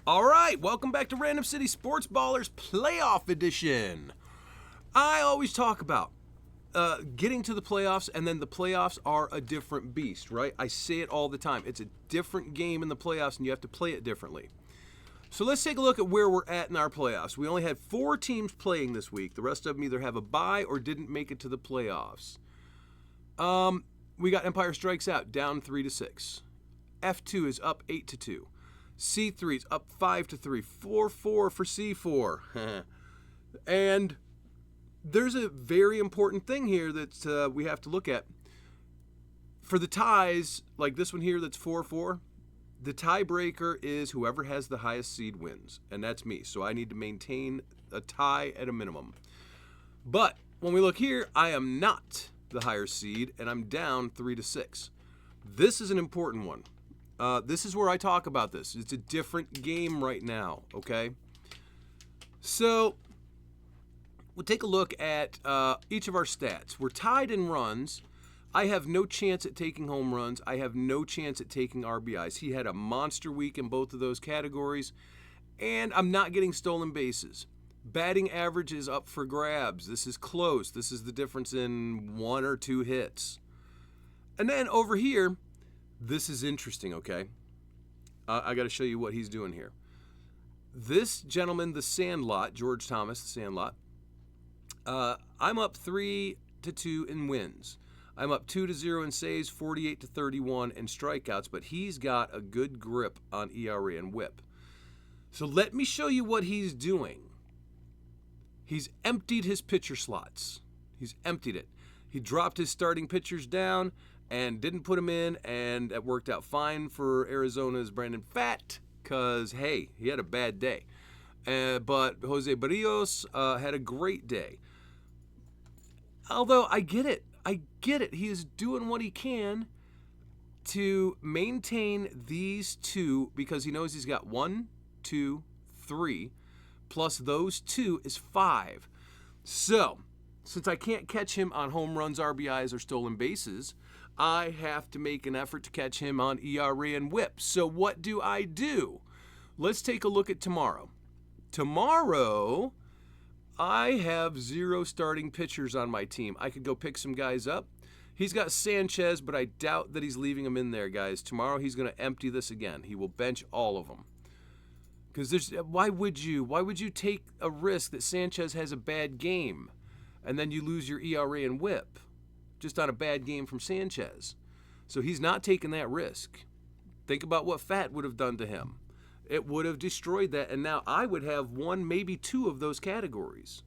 All right, welcome back to Random City Sports Ballers Playoff Edition. I always talk about getting to the playoffs, and then the playoffs are a different beast, right? I say it all the time. It's a different game in the playoffs, and you have to play it differently. So let's take a look at where we're at in our playoffs. We only had 4 teams playing this week. The rest of them either have a bye or didn't make it to the playoffs. We got Empire Strikes Out down 3-6. F2 is up 8-2. C3 is up 5-3. 4-4 for C4. And there's a very important thing here that we have to look at. For the ties, like this one here that's 4-4, the tiebreaker is whoever has the highest seed wins, and that's me. So I need to maintain a tie at a minimum. But when we look here, I am not the higher seed, and I'm down 3-6. This is an important one. This is where I talk about this. It's a different game right now, okay? So we'll take a look at each of our stats. We're tied in runs. I have no chance at taking home runs. I have no chance at taking RBIs. He had a monster week in both of those categories, and I'm not getting stolen bases. Batting average is up for grabs. This is close. This is the difference in 1 or 2 hits. And then over here, this is interesting, okay? I got to show you what he's doing here. This gentleman, the Sandlot, George Thomas, the Sandlot, I'm up 3-2 in wins. I'm up 2-0 in saves, 48-31 in strikeouts, but he's got a good grip on ERA and WHIP. So let me show you what he's doing. He's emptied his pitcher slots. He's emptied it. He dropped his starting pitchers down and didn't put them in, and it worked out fine for Arizona's Brandon Pfaadt because, hey, he had a bad day. But Jose Barrios had a great day. Although I get it. He is doing what he can to maintain these 2 because he knows he's got 1, 2, 3, plus those 2 is 5. So, since I can't catch him on home runs, RBIs, or stolen bases, I have to make an effort to catch him on ERA and WHIP. So what do? Let's take a look at tomorrow. Tomorrow, I have 0 starting pitchers on my team. I could go pick some guys up. He's got Sanchez, but I doubt that he's leaving him in there, guys. Tomorrow he's going to empty this again. He will bench all of them. Because why would you take a risk that Sanchez has a bad game and then you lose your ERA and WHIP just on a bad game from Sanchez? So he's not taking that risk. Think about what Pfaadt would have done to him. It would have destroyed that, and now I would have 1, maybe 2 of those categories.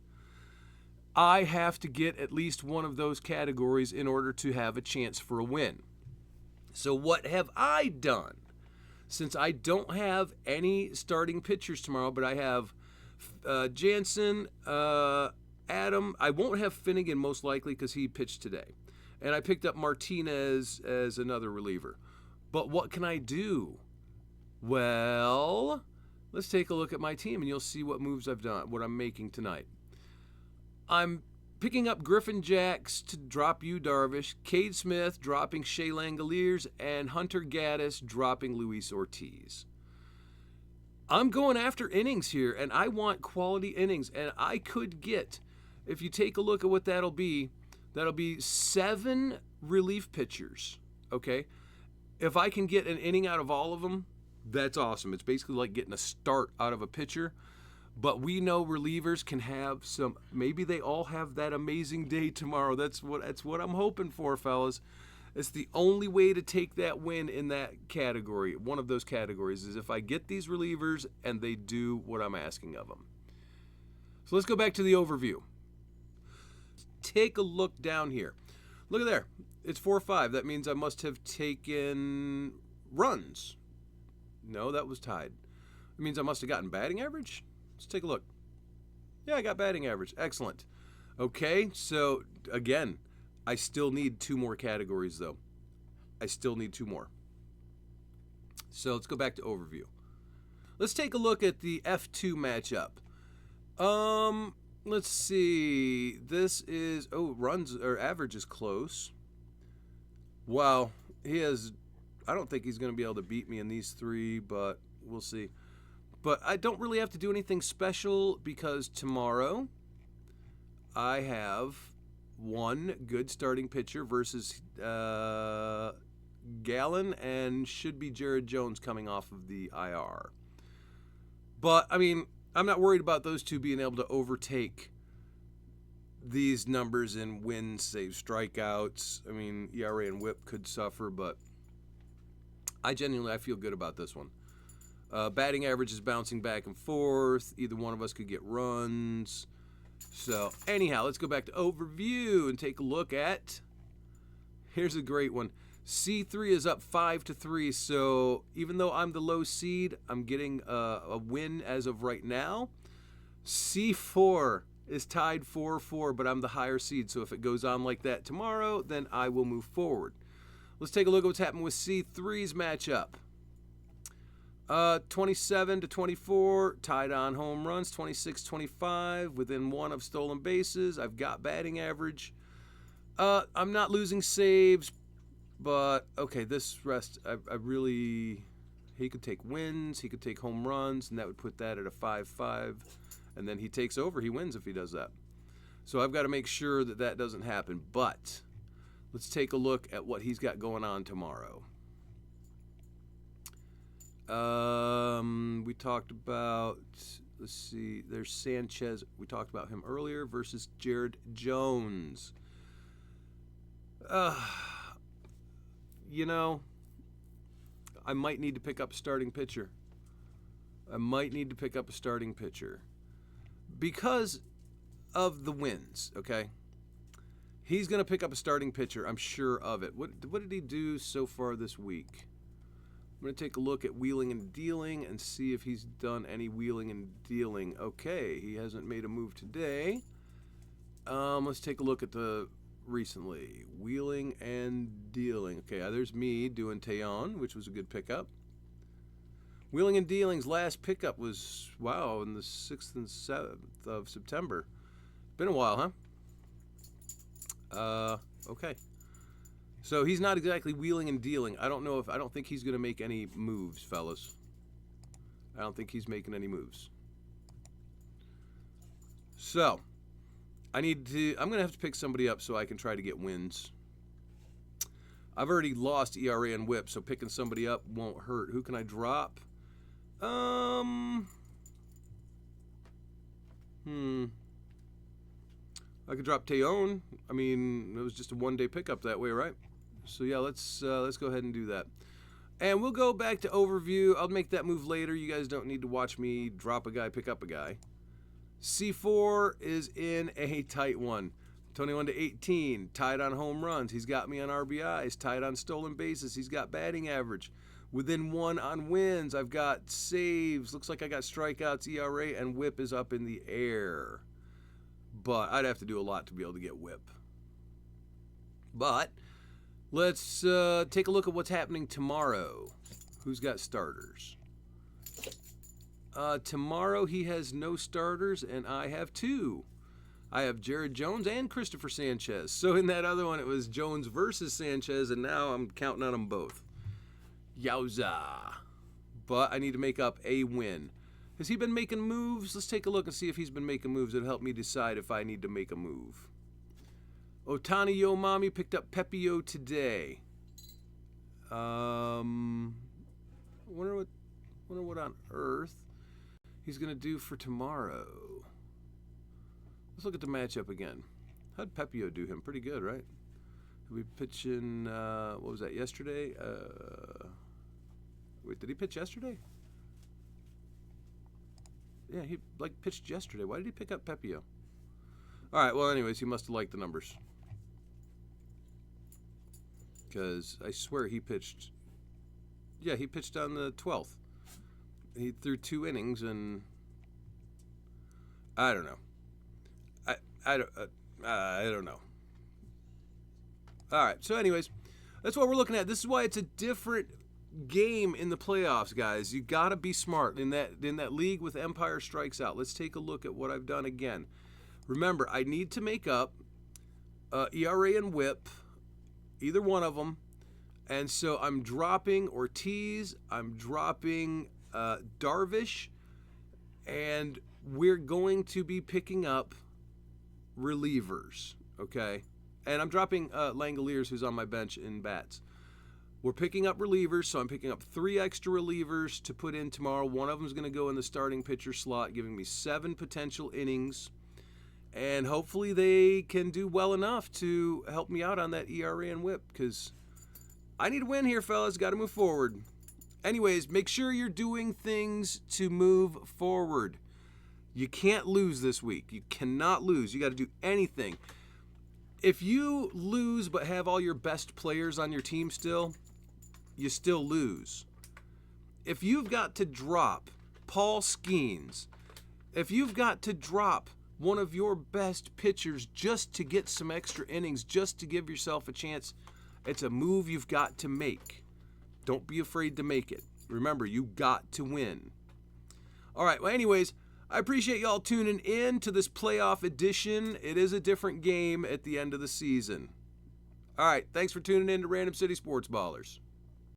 I have to get at least 1 of those categories in order to have a chance for a win. So what have I done? Since I don't have any starting pitchers tomorrow, but I have Jansen, Adam. I won't have Finnegan most likely because he pitched today. And I picked up Martinez as another reliever. But what can I do? Well, let's take a look at my team and you'll see what moves I've done, what I'm making tonight. I'm picking up Griffin Jacks to drop Yu Darvish, Cade Smith dropping Shea Langoliers, and Hunter Gaddis dropping Luis Ortiz. I'm going after innings here, and I want quality innings, and I could get, if you take a look at what that'll be 7 relief pitchers, okay? If I can get an inning out of all of them, that's awesome. It's basically like getting a start out of a pitcher. But we know relievers can have some, maybe they all have that amazing day tomorrow. That's what I'm hoping for, fellas. It's the only way to take that win in that category, one of those categories, is if I get these relievers and they do what I'm asking of them. So let's go back to the overview. Take a look down here. Look at there. It's 4-5. That means I must have taken runs. No, that was tied. It means I must have gotten batting average. Let's take a look. Yeah, I got batting average. Excellent. Okay, so again, I still need 2 more categories, though. I still need 2 more. So let's go back to overview. Let's take a look at the F2 matchup. Let's see. This is, runs or average is close. Wow, I don't think he's going to be able to beat me in these 3, but we'll see. But I don't really have to do anything special because tomorrow I have one good starting pitcher versus Gallon, and should be Jared Jones coming off of the IR. But, I mean, I'm not worried about those two being able to overtake these numbers in wins, save, strikeouts. I mean, ERA and WHIP could suffer, but I feel good about this one. Batting average is bouncing back and forth. Either one of us could get runs. So, anyhow, let's go back to overview and take a look at. Here's a great one. C3 is up 5-3. So, even though I'm the low seed, I'm getting a win as of right now. C4 is tied 4-4, but I'm the higher seed. So, if it goes on like that tomorrow, then I will move forward. Let's take a look at what's happening with C3's matchup. 27-24, tied on home runs. 26-25, within one of stolen bases. I've got batting average. I'm not losing saves, but okay, this rest, he could take wins, he could take home runs, and that would put that at a 5-5. And then he takes over, he wins if he does that. So I've got to make sure that that doesn't happen. But let's take a look at what he's got going on tomorrow. We talked about, let's see, there's Sanchez. We talked about him earlier versus Jared Jones. You know, I might need to pick up a starting pitcher. Because of the wins, okay? He's going to pick up a starting pitcher, I'm sure of it. What did he do so far this week? I'm going to take a look at wheeling and dealing and see if he's done any wheeling and dealing. Okay, he hasn't made a move today. Let's take a look at the recently. Wheeling and dealing. Okay, there's me doing Teon, which was a good pickup. Wheeling and dealing's last pickup was, wow, in the 6th and 7th of September. Been a while, huh? Okay. So he's not exactly wheeling and dealing. I don't think he's going to make any moves, fellas. I don't think he's making any moves. So, I'm going to have to pick somebody up so I can try to get wins. I've already lost ERA and WHIP, so picking somebody up won't hurt. Who can I drop? I could drop Teon. I mean, it was just a one-day pickup that way, right? So yeah, let's go ahead and do that. And we'll go back to overview. I'll make that move later. You guys don't need to watch me drop a guy, pick up a guy. C4 is in a tight one. 21-18, tied on home runs. He's got me on RBIs, tied on stolen bases. He's got batting average. Within one on wins. I've got saves. Looks like I got strikeouts, ERA, and WHIP is up in the air. But I'd have to do a lot to be able to get WHIP. But let's take a look at what's happening tomorrow. Who's got starters? Tomorrow he has no starters, and I have two. I have Jared Jones and Christopher Sanchez. So in that other one, it was Jones versus Sanchez, and now I'm counting on them both. Yowza. But I need to make up a win. Has he been making moves? Let's take a look and see if he's been making moves. It'll help me decide if I need to make a move. Otani Yo Mommy picked up Pepio today. Wonder what on earth he's going to do for tomorrow. Let's look at the matchup again. How'd Pepio do him? Pretty good, right? He'll be pitching, what was that, yesterday? Wait, did he pitch yesterday? Yeah, he pitched yesterday. Why did he pick up Pepio? All right, well, anyways, he must have liked the numbers. Because I swear he pitched. Yeah, he pitched on the 12th. He threw 2 innings, and I don't know. I don't know. All right, so anyways, that's what we're looking at. This is why it's a different game in the playoffs, guys. You got to be smart in that league with Empire Strikes Out. Let's take a look at what I've done again. Remember, I need to make up ERA and WHIP, either one of them. And so I'm dropping Ortiz, I'm dropping Darvish, And we're going to be picking up relievers, okay? And I'm dropping Langoliers, who's on my bench, in bats. We're picking up relievers, so I'm picking up 3 extra relievers to put in tomorrow. One of them is going to go in the starting pitcher slot, giving me 7 potential innings. And hopefully they can do well enough to help me out on that ERA and whip, because I need a win here, fellas. Got to move forward. Anyways, make sure you're doing things to move forward. You can't lose this week. You cannot lose. You got to do anything. If you lose but have all your best players on your team still, you still lose. If you've got to drop Paul Skeens, if you've got to drop one of your best pitchers just to get some extra innings, just to give yourself a chance, it's a move you've got to make. Don't be afraid to make it. Remember, you got to win. All right, well, anyways, I appreciate y'all tuning in to this playoff edition. It is a different game at the end of the season. All right, thanks for tuning in to Random City Sports Ballers.